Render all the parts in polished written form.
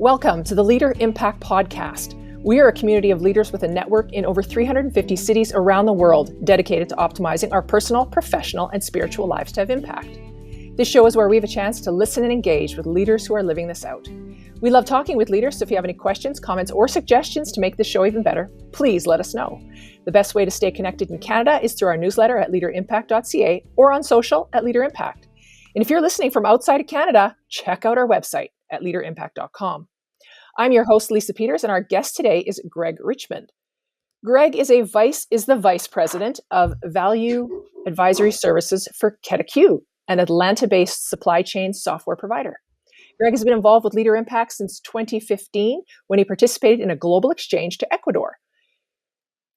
Welcome to the Leader Impact Podcast. We are a community of leaders with a network in over 350 cities around the world dedicated to optimizing our personal, professional, and spiritual lives to have impact. This show is where we have a chance to listen and engage with leaders who are living this out. We love talking with leaders, so if you have any questions, comments, or suggestions to make this show even better, please let us know. The best way to stay connected in Canada is through our newsletter at leaderimpact.ca or on social at LeaderImpact. And if you're listening from outside of Canada, check out our website at leaderimpact.com. I'm your host, Lisa Peters, and our guest today is Greg Richmond. Greg is the vice president of Value Advisory Services for KetaQ, an Atlanta-based supply chain software provider. Greg has been involved with Leader Impact since 2015 when he participated in a global exchange to Ecuador.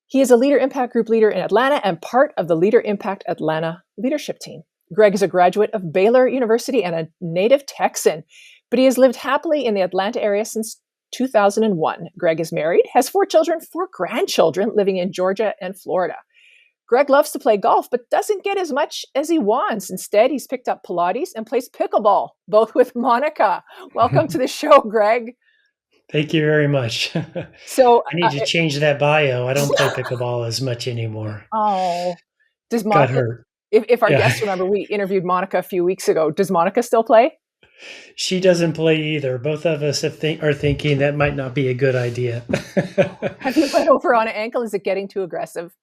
He is a Leader Impact Group leader in Atlanta and part of the Leader Impact Atlanta leadership team. Greg is a graduate of Baylor University and a native Texan, but he has lived happily in the Atlanta area since 2001. Greg is married, has 4 children, 4 grandchildren living in Georgia and Florida. Greg loves to play golf, but doesn't get as much as he wants. Instead, he's picked up Pilates and plays pickleball, both with Monica. Welcome to the show, Greg. Thank you very much. So I need to change that bio. I don't play pickleball as much anymore. Oh, does Got Monica, hurt. if our guests remember, we interviewed Monica a few weeks ago. Does Monica still play? She doesn't play either. Both of us are thinking that might not be a good idea. Have you went over on an ankle? Is it getting too aggressive?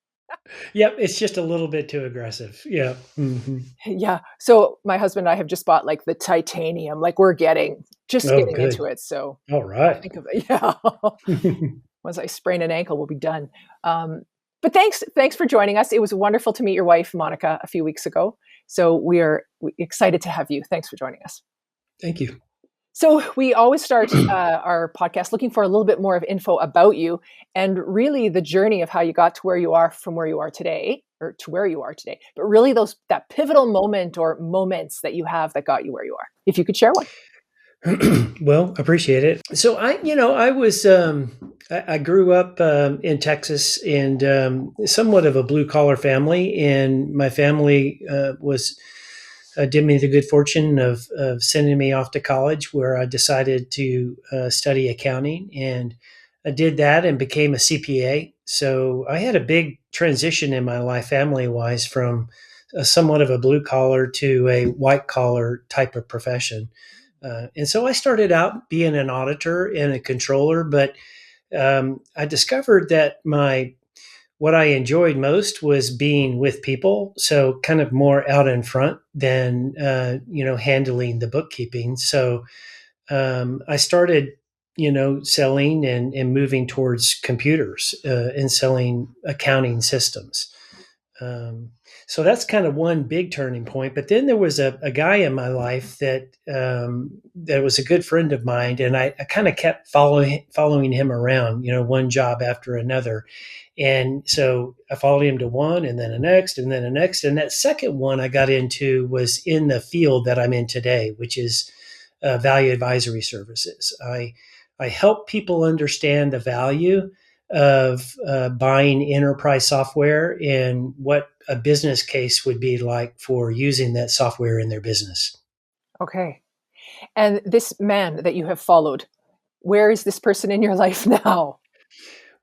Yep, it's just a little bit too aggressive. Yeah. Mm-hmm. Yeah. So my husband and I have just bought like the titanium, like we're getting into it. So all right. Think of it. Yeah. Once I sprain an ankle, we'll be done. But thanks for joining us. It was wonderful to meet your wife, Monica, a few weeks ago. So we're excited to have you. Thanks for joining us. Thank you. So we always start our podcast looking for a little bit more of info about you and really the journey of how you got to where you are from where you are today, or to where you are today. But really that pivotal moment or moments that you have that got you where you are. If you could share one. Well, appreciate it. So I grew up in Texas and somewhat of a blue collar family, and my family did me the good fortune of sending me off to college, where I decided to study accounting, and I did that and became a CPA. So I had a big transition in my life, family wise, from somewhat of a blue collar to a white collar type of profession. And so I started out being an auditor and a controller, but I discovered that what I enjoyed most was being with people. So kind of more out in front than, handling the bookkeeping. So I started, selling and moving towards computers and selling accounting systems. So that's kind of one big turning point. But then there was a guy in my life that was a good friend of mine, and I kind of kept following him around, one job after another. And so I followed him to one, and then the next, and then the next. And that second one I got into was in the field that I'm in today, which is Value Advisory Services. I help people understand the value of buying enterprise software and what a business case would be like for using that software in their business. Okay. And this man that you have followed, where is this person in your life now?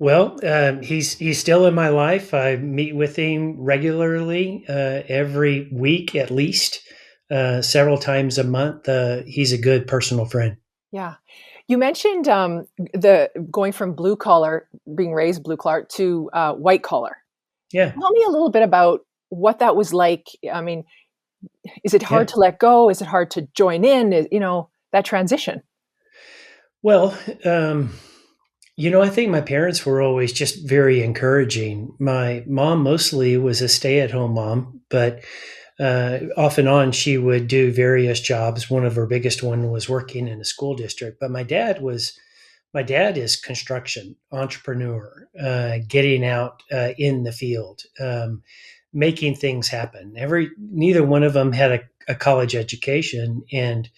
Well, he's still in my life. I meet with him regularly, every week at least, several times a month. He's a good personal friend. Yeah. You mentioned the going from blue collar, being raised blue collar, to white collar. Yeah. Tell me a little bit about what that was like. I mean, is it hard to let go? Is it hard to join in? That transition? Well, I think my parents were always just very encouraging. My mom mostly was a stay-at-home mom, but off and on, she would do various jobs. One of her biggest one was working in a school district. But my dad is construction entrepreneur, getting out in the field, making things happen. Neither one of them had a college education. And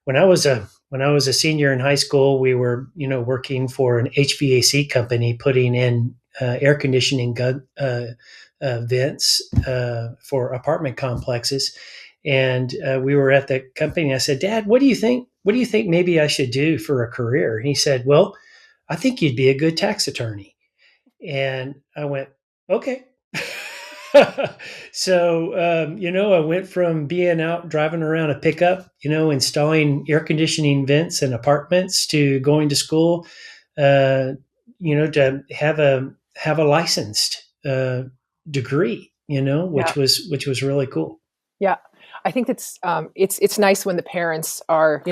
when I was a senior in high school, we were working for an HVAC company, putting in air conditioning vents for apartment complexes. And we were at the company. And I said, Dad, what do you think? What do you think maybe I should do for a career? And he said, well, I think you'd be a good tax attorney. And I went, okay. So, I went from being out driving around a pickup, installing air conditioning vents in apartments to going to school, to have a licensed degree, Yeah. which was really cool. Yeah. I think it's nice when the parents are,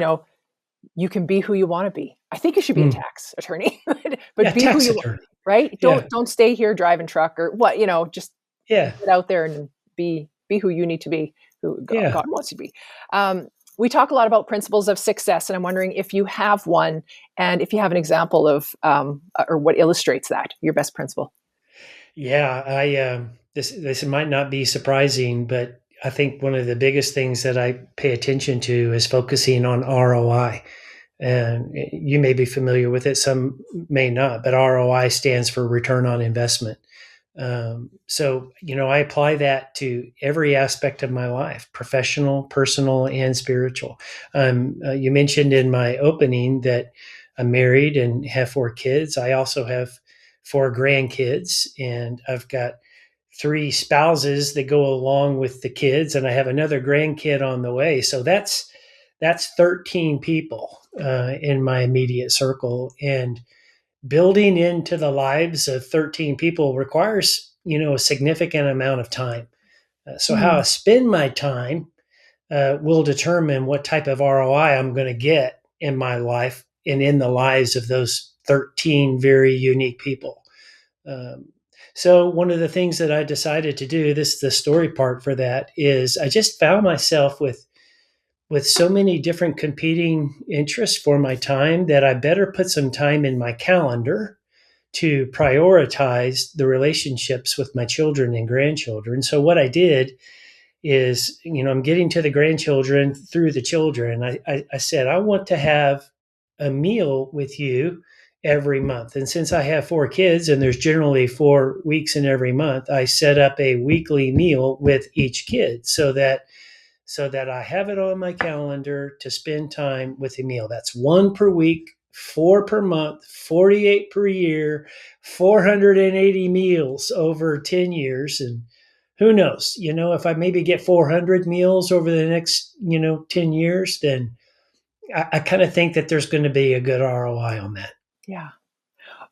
you can be who you want to be. I think you should be a Mm. tax attorney, Yeah, but be who tax you want, attorney. right? Yeah, Don't stay here driving truck or what, just yeah, get out there and be who you need to be, who yeah. God wants you to be. We talk a lot about principles of success, and I'm wondering if you have one, and if you have an example of or what illustrates that, your best principle. Yeah, this might not be surprising, but I think one of the biggest things that I pay attention to is focusing on ROI. And you may be familiar with it, some may not, but ROI stands for return on investment. So, I apply that to every aspect of my life, professional, personal, and spiritual. You mentioned in my opening that I'm married and have 4 kids. I also have 4 grandkids, and I've got 3 spouses that go along with the kids, and I have another grandkid on the way. So that's 13 people in my immediate circle, and building into the lives of 13 people requires a significant amount of time. So how I Mm. spend my time will determine what type of ROI I'm going to get in my life and in the lives of those 13 very unique people. Um, so one of the things that I decided to do, this the story part for that, is I just found myself with so many different competing interests for my time that I better put some time in my calendar to prioritize the relationships with my children and grandchildren. So what I did is, I'm getting to the grandchildren through the children. I said, I want to have a meal with you every month. And since I have 4 kids and there's generally 4 weeks in every month, I set up a weekly meal with each kid so that I have it on my calendar to spend time with a meal. That's 1 per week, 4 per month, 48 per year, 480 meals over 10 years. And who knows, if I maybe get 400 meals over the next, 10 years, then I kind of think that there's going to be a good ROI on that. Yeah.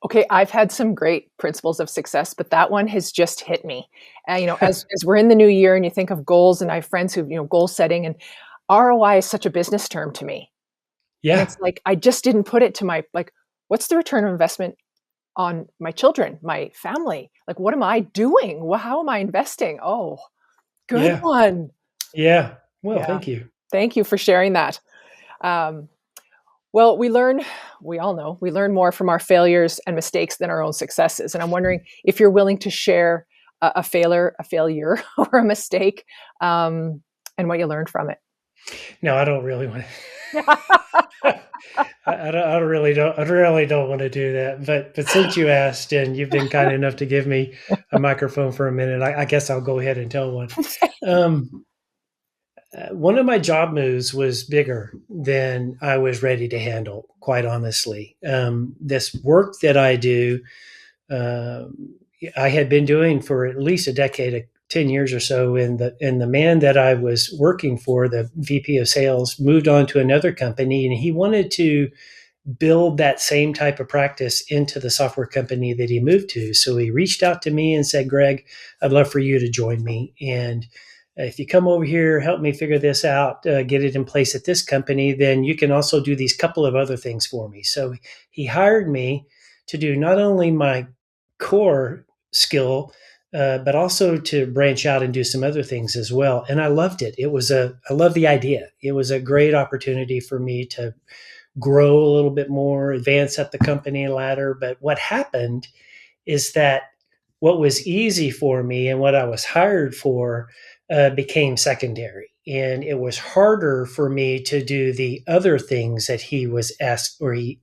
Okay, I've had some great principles of success, but that one has just hit me. And as we're in the new year, and you think of goals, and I have friends who goal setting, and ROI is such a business term to me, and Yeah. it's like I just didn't put it to my what's the return of investment on my children, my family? Like, what am I doing? How am I investing? Oh, good Yeah. one. Yeah. Well, Yeah, thank you. thank you for sharing that. Um, Well, we all know, we learn more from our failures and mistakes than our own successes. And I'm wondering if you're willing to share a failure, or a mistake, and what you learned from it. No, I don't really want to. I really don't want to do that. But since you asked and you've been kind enough to give me a microphone for a minute, I guess I'll go ahead and tell one. Um, One of my job moves was bigger than I was ready to handle, quite honestly. This work that I do, um, I had been doing for at least a decade, 10 years or so. And the man that I was working for, the VP of sales, moved on to another company, and he wanted to build that same type of practice into the software company that he moved to. So he reached out to me and said, Greg, I'd love for you to join me. And if you come over here, help me figure this out, get it in place at this company, then you can also do these couple of other things for me. So he hired me to do not only my core skill, but also to branch out and do some other things as well. And I loved it. I love the idea. It was a great opportunity for me to grow a little bit more, advance up the company ladder. But what happened is that what was easy for me and what I was hired for became secondary. And it was harder for me to do the other things that he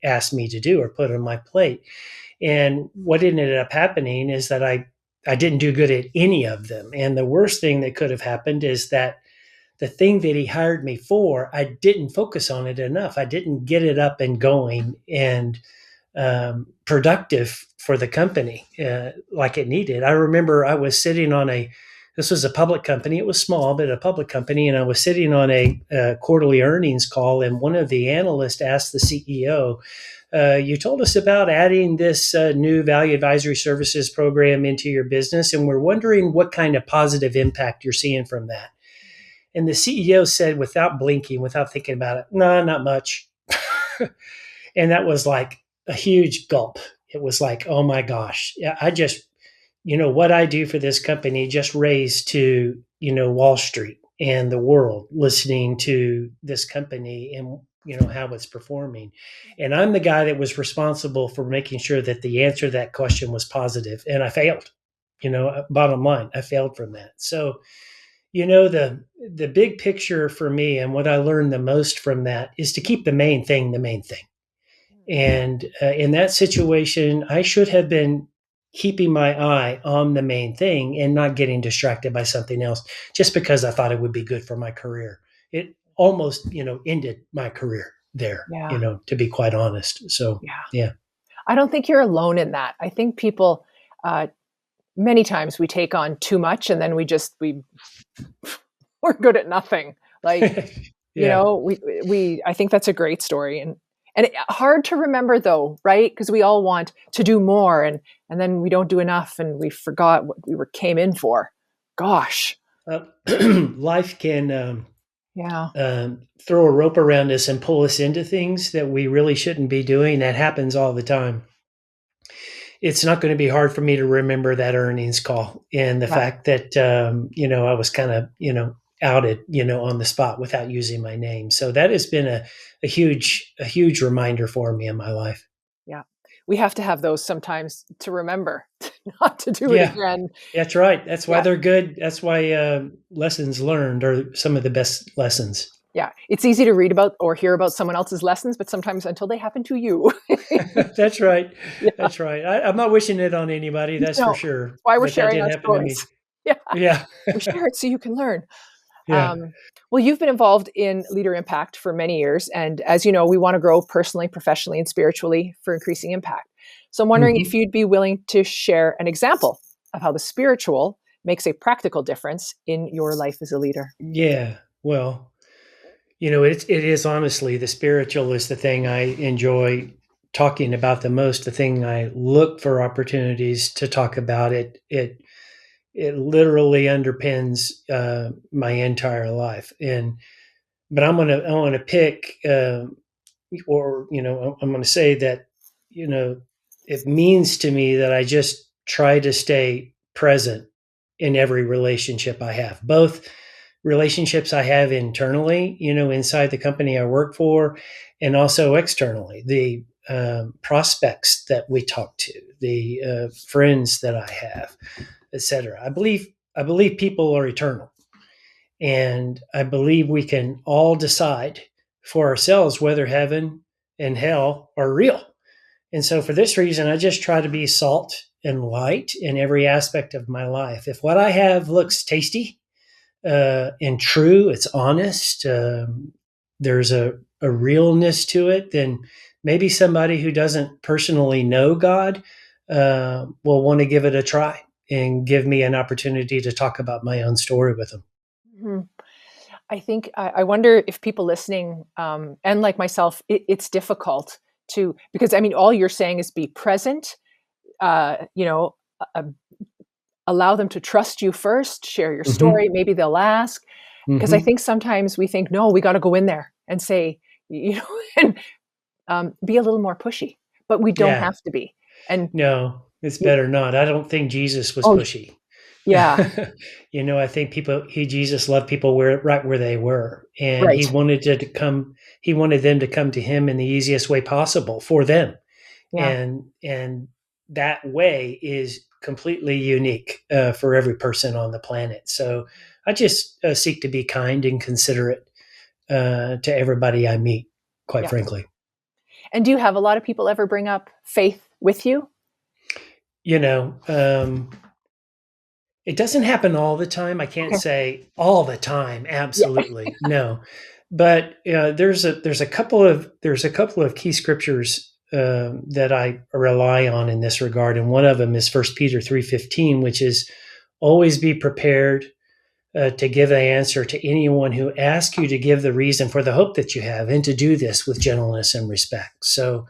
asked me to do or put on my plate. And what ended up happening is that I didn't do good at any of them. And the worst thing that could have happened is that the thing that he hired me for, I didn't focus on it enough. I didn't get it up and going and productive for the company like it needed. I remember I was sitting on this was a public company. It was small, but a public company. And I was sitting on a quarterly earnings call, and one of the analysts asked the CEO, you told us about adding this new value advisory services program into your business, and we're wondering what kind of positive impact you're seeing from that. And the CEO said, without blinking, without thinking about it, no, not much. And that was like a huge gulp. It was like, oh my gosh, I just, what I do for this company just raised to, Wall Street and the world listening to this company and, how it's performing. And I'm the guy that was responsible for making sure that the answer to that question was positive. And I failed, bottom line, I failed from that. So, the big picture for me and what I learned the most from that is to keep the main thing the main thing. And in that situation, I should have been keeping my eye on the main thing and not getting distracted by something else just because I thought it would be good for my career. It almost, ended my career there, to be quite honest. So, yeah. I don't think you're alone in that. I think people, many times we take on too much and then we're good at nothing. Like, I think that's a great story. And hard to remember though, right? Because we all want to do more and then we don't do enough and we forgot what we came in for. Gosh. Life can throw a rope around us and pull us into things that we really shouldn't be doing. That happens all the time. It's not going to be hard for me to remember that earnings call and the fact that, I was kind of, outed, on the spot without using my name. So that has been a huge reminder for me in my life. Yeah. We have to have those sometimes to remember not to do it again. That's right. That's why they're good. That's why lessons learned are some of the best lessons. Yeah. It's easy to read about or hear about someone else's lessons, but sometimes until they happen to you. That's right. Yeah. That's right. I'm not wishing it on anybody. That's for sure. That's why we're sharing our stories. Yeah. We share it so you can learn. Yeah. Well, you've been involved in LeaderImpact for many years. And as you know, we want to grow personally, professionally, and spiritually for increasing impact. So I'm wondering if you'd be willing to share an example of how the spiritual makes a practical difference in your life as a leader. Yeah. Well, it is honestly, the spiritual is the thing I enjoy talking about the most, the thing I look for opportunities to talk about. It literally underpins my entire life. But I want to pick, I'm going to say that, it means to me that I just try to stay present in every relationship I have, both relationships I have internally, inside the company I work for, and also externally, the prospects that we talk to, the friends that I have, etc. I believe people are eternal, and I believe we can all decide for ourselves whether heaven and hell are real. And so for this reason, I just try to be salt and light in every aspect of my life. If what I have looks tasty and true, it's honest, there's a realness to it, then maybe somebody who doesn't personally know God will want to give it a try and give me an opportunity to talk about my own story with them. Mm-hmm. I think, I wonder if people listening, and like myself, it's difficult because all you're saying is be present, allow them to trust you first, share your story. Maybe they'll ask, because I think sometimes we think, no, we got to go in there and say, and be a little more pushy, but we don't have to be. And no, it's better not. I don't think Jesus was pushy. Yeah. I think Jesus loved people right where they were. And he wanted them to come to him in the easiest way possible for them. Yeah. And that way is completely unique for every person on the planet. So I just seek to be kind and considerate to everybody I meet, quite frankly. And do you have a lot of people ever bring up faith with you? It doesn't happen all the time. I can't Okay. say all the time. Yeah. Absolutely no. But there's a couple of key scriptures that I rely on in this regard, and one of them is 1 Peter 3:15, which is always be prepared to give the answer to anyone who asks you to give the reason for the hope that you have, and to do this with gentleness and respect. So,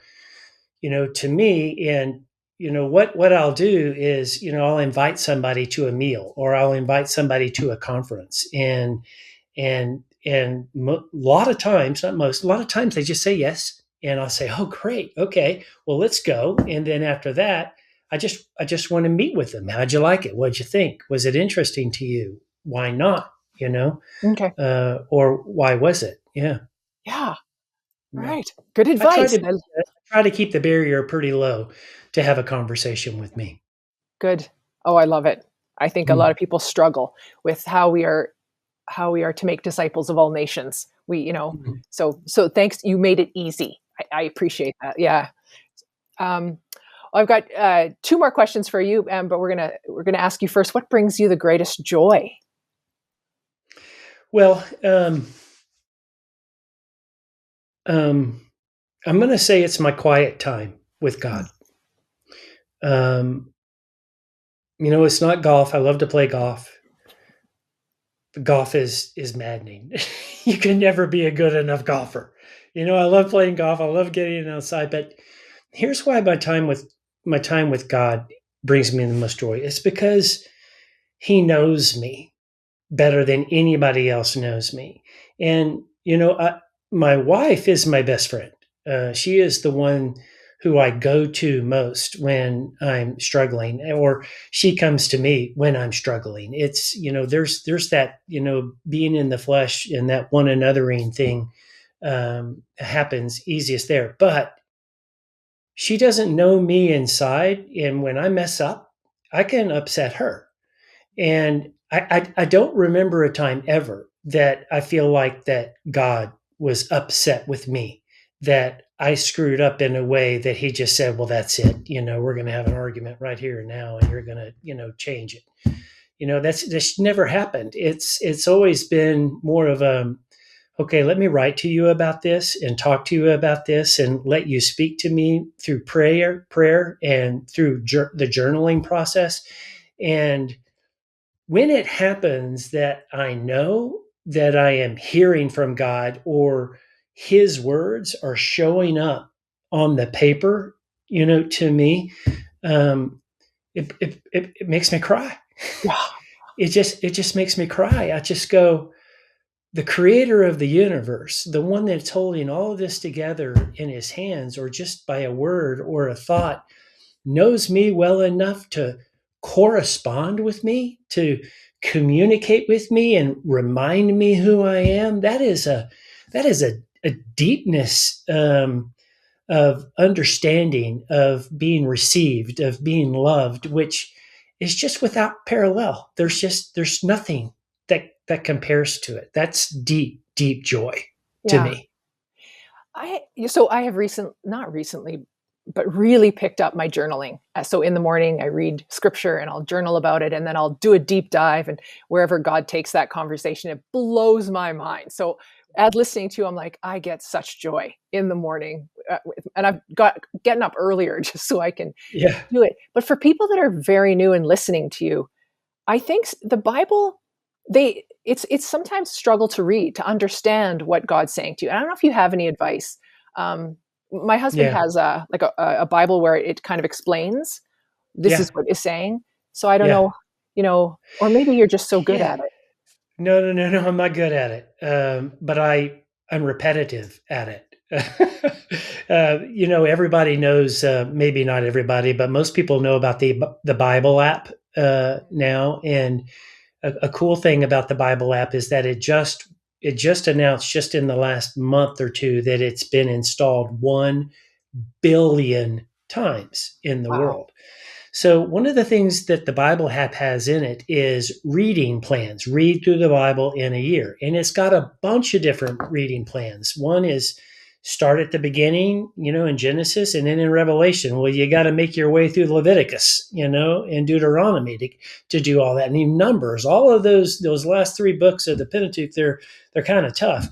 to me, and what I'll do is, I'll invite somebody to a meal, or I'll invite somebody to a conference, and a lot of times, not most, a lot of times they just say yes, and I'll say, "Oh, great, okay, well, let's go." And then after that, I just want to meet with them. How'd you like it? What'd you think? Was it interesting to you? Why not? Okay. Or why was it? Yeah, Yeah. yeah. Right. Good I try advice. to try to keep the barrier pretty low to have a conversation with me. Good. Oh, I love it. I think a lot Mm. of people struggle with how we are to make disciples of all nations. Mhm. So thanks. You made it easy. I appreciate that. Yeah. Um, I've got two more questions for you, but we're gonna ask you first. What brings you the greatest joy? Well, um, I'm going to say it's my quiet time with God. Um, it's not golf. I love to play golf. Golf is maddening. You can never be a good enough golfer. I love playing golf. I love getting outside. But here's why my time with God brings me the most joy. It's because He knows me better than anybody else knows me. And my wife is my best friend. She is the one who I go to most when I'm struggling, or she comes to me when I'm struggling. It's there's that being in the flesh, and that one anothering thing happens easiest there. But she doesn't know me inside, and when I mess up, I can upset her. And I don't remember a time ever that I feel like that God was upset with me, that I screwed up in a way that He just said, "Well, that's it. We're going to have an argument right here and now, and you're going to, change it." That's never happened. It's always been more of a, okay, let me write to you about this and talk to you about this, and let you speak to me through prayer, and through the journaling process. And when it happens that I know that I am hearing from God, or His words are showing up on the paper, to me, um, it makes me cry. Yeah. It just makes me cry. I just go, the creator of the universe, the one that's holding all of this together in His hands, or just by a word or a thought, knows me well enough to correspond with me, to communicate with me and remind me who I am. That is a deepness of understanding, of being received, of being loved, which is just without parallel. There's nothing that compares to it. That's deep, deep joy to Yeah. me. I have not recently, but really picked up my journaling. So in the morning, I read scripture and I'll journal about it, and then I'll do a deep dive. And wherever God takes that conversation, it blows my mind. So as listening to you, I'm like, I get such joy in the morning, and I've got getting up earlier just so I can Yeah. do it. But for people that are very new and listening to you, I think the Bible, it's sometimes struggle to read, to understand what God's saying to you. And I don't know if you have any advice. My husband Yeah. has a Bible where it kind of explains this is Yeah. what is saying. So I don't Yeah. know, or maybe you're just so good Yeah. at it. No, no, no, no, I'm not good at it. But I'm repetitive at it. Everybody knows, maybe not everybody, but most people know about the Bible app now. And a cool thing about the Bible app is that it just announced, just in the last month or two, that it's been installed 1 billion times in the Wow. world. So, one of the things that the Bible app has in it is reading plans. Read through the Bible in a year. And it's got a bunch of different reading plans. One is start at the beginning, in Genesis, and then in Revelation. Well, you got to make your way through Leviticus, and Deuteronomy to do all that. And even Numbers, all of those last three books of the Pentateuch, they're kind of tough.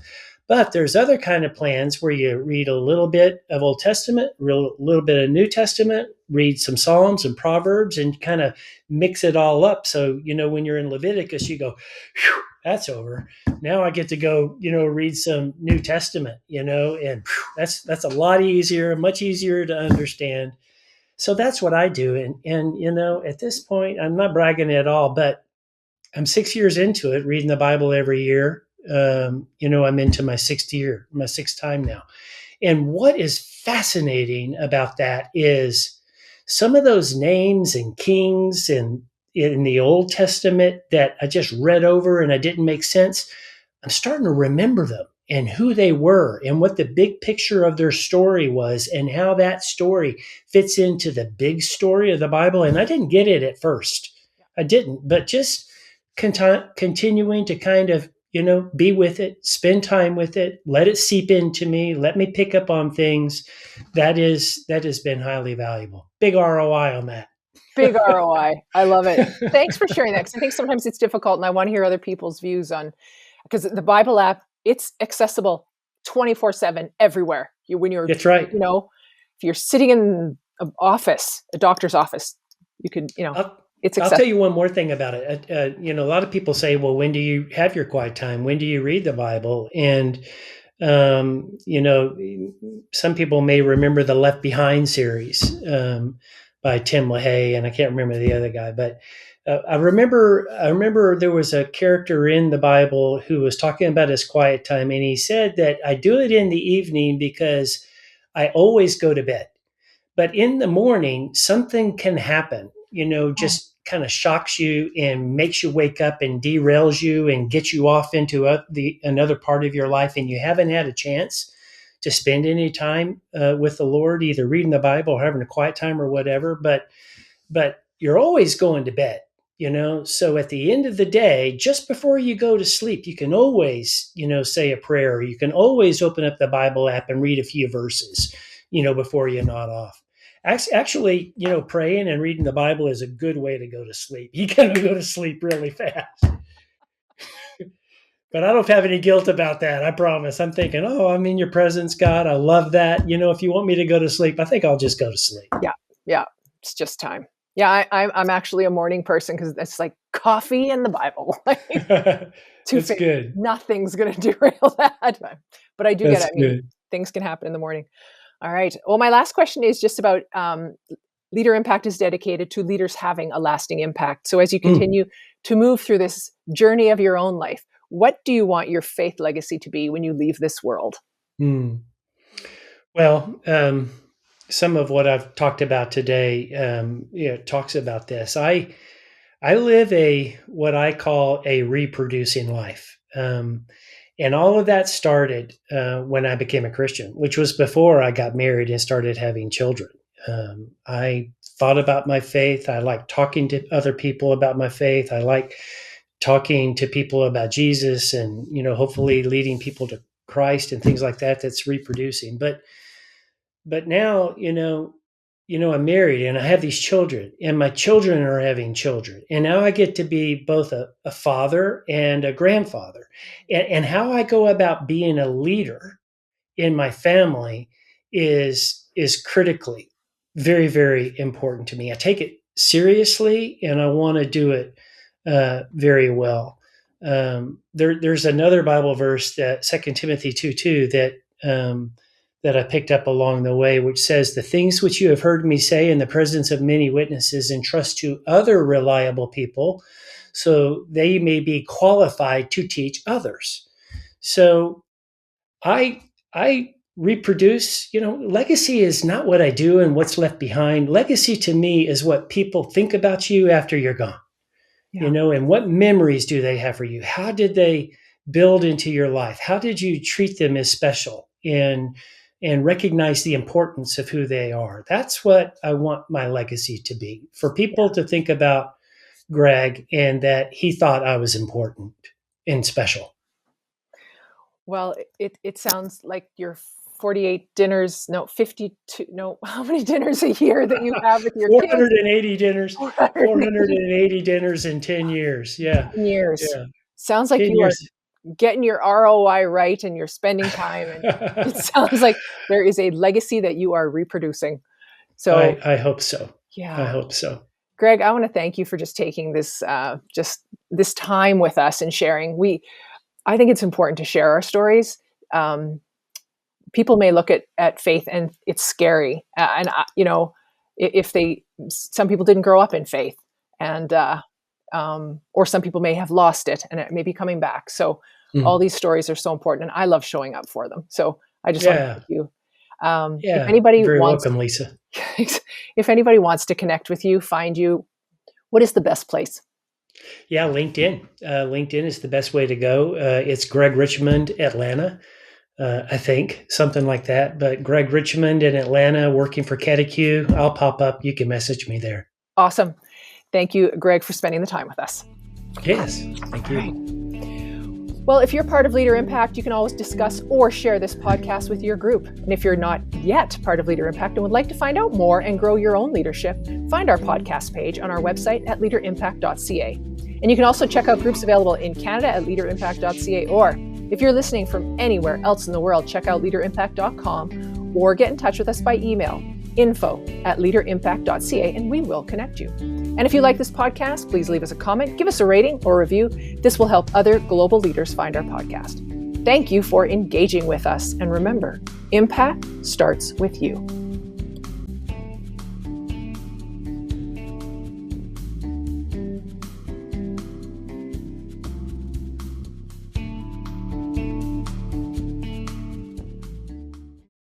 But there's other kind of plans where you read a little bit of Old Testament, a little bit of New Testament, read some Psalms and Proverbs, and kind of mix it all up. So, when you're in Leviticus, you go, whew, that's over. Now I get to go, read some New Testament, and whew, that's a lot easier, much easier to understand. So that's what I do. And at this point, I'm not bragging at all, but I'm 6 years into it, reading the Bible every year. I'm into my sixth time now. And what is fascinating about that is some of those names and kings and in the Old Testament that I just read over and I didn't make sense. I'm starting to remember them and who they were and what the big picture of their story was and how that story fits into the big story of the Bible. And I didn't get it at first. I didn't, but just continuing to kind of, be with it, spend time with it, let it seep into me, let me pick up on things. That has been highly valuable. Big ROI on that. Big ROI. I love it. Thanks for sharing that. Because I think sometimes it's difficult and I want to hear other people's views on, because the Bible app, it's accessible 24/7 everywhere. That's right. If you're sitting in an office, a doctor's office, you can, it's accessible. I'll tell you one more thing about it. A lot of people say, well, when do you have your quiet time? When do you read the Bible? And, some people may remember the Left Behind series by Tim LaHaye, and I can't remember the other guy, but I remember there was a character in the Bible who was talking about his quiet time, and he said that I do it in the evening because I always go to bed. But in the morning, something can happen, just kind of shocks you and makes you wake up and derails you and gets you off into another part of your life. And you haven't had a chance to spend any time with the Lord, either reading the Bible or having a quiet time or whatever. But you're always going to bed, So at the end of the day, just before you go to sleep, you can always, say a prayer. You can always open up the Bible app and read a few verses, before you nod off. Actually, praying and reading the Bible is a good way to go to sleep. You can go to sleep really fast. But I don't have any guilt about that. I promise. I'm thinking, I'm in your presence, God. I love that. If you want me to go to sleep, I think I'll just go to sleep. Yeah. It's just time. Yeah, I'm actually a morning person because it's like coffee and the Bible. It's good. Nothing's going to derail that. But I do get it. Things can happen in the morning. All right. Well, my last question is just about Leader Impact is dedicated to leaders having a lasting impact. So as you continue to move through this journey of your own life, what do you want your faith legacy to be when you leave this world? Well, some of what I've talked about today talks about this. I live what I call a reproducing life. And all of that started when I became a Christian, which was before I got married and started having children. I thought about my faith. I like talking to other people about my faith. I like talking to people about Jesus and, hopefully leading people to Christ and things like that. That's reproducing. But now, I'm married and I have these children and my children are having children. And now I get to be both a father and a grandfather. And how I go about being a leader in my family is critically very, very important to me. I take it seriously and I want to do it very well. There's another Bible verse, that 2 Timothy 2:2, that I picked up along the way, which says, the things which you have heard me say in the presence of many witnesses entrust to other reliable people so they may be qualified to teach others. So I reproduce, legacy is not what I do and what's left behind. Legacy to me is what people think about you after you're gone, and what memories do they have for you? How did they build into your life? How did you treat them as special? And recognize the importance of who they are. That's what I want my legacy to be, for people to think about Greg and that he thought I was important and special. Well, it sounds like your 48 dinners, no, 52, no, how many dinners a year that you have with your 480 kids? dinners, 480 dinners in 10 years. Yeah. 10 years. Yeah. Sounds like 10 you are years. getting your ROI right and you're spending time. And it sounds like there is a legacy that you are reproducing. So I hope so. I yeah, hope so. Greg, I want to thank you for just taking this, just this time with us and sharing. I think it's important to share our stories. People may look at faith and it's scary. If some people didn't grow up in faith, and or some people may have lost it and it may be coming back. So all these stories are so important, and I love showing up for them. So I just want to thank you. If anybody very wants, welcome, Lisa. if anybody wants to connect with you, find you, what is the best place? Yeah, LinkedIn. LinkedIn is the best way to go. It's Greg Richmond, Atlanta. I think something like that. But Greg Richmond in Atlanta, working for CataQ, I'll pop up. You can message me there. Awesome. Thank you, Greg, for spending the time with us. Yes, thank you. Right. Well, if you're part of Leader Impact, you can always discuss or share this podcast with your group. And if you're not yet part of Leader Impact and would like to find out more and grow your own leadership, find our podcast page on our website at leaderimpact.ca. And you can also check out groups available in Canada at leaderimpact.ca, or if you're listening from anywhere else in the world, check out leaderimpact.com or get in touch with us by email, info@leaderimpact.ca, and we will connect you. And if you like this podcast, please leave us a comment, give us a rating or review. This will help other global leaders find our podcast. Thank you for engaging with us. And remember, impact starts with you.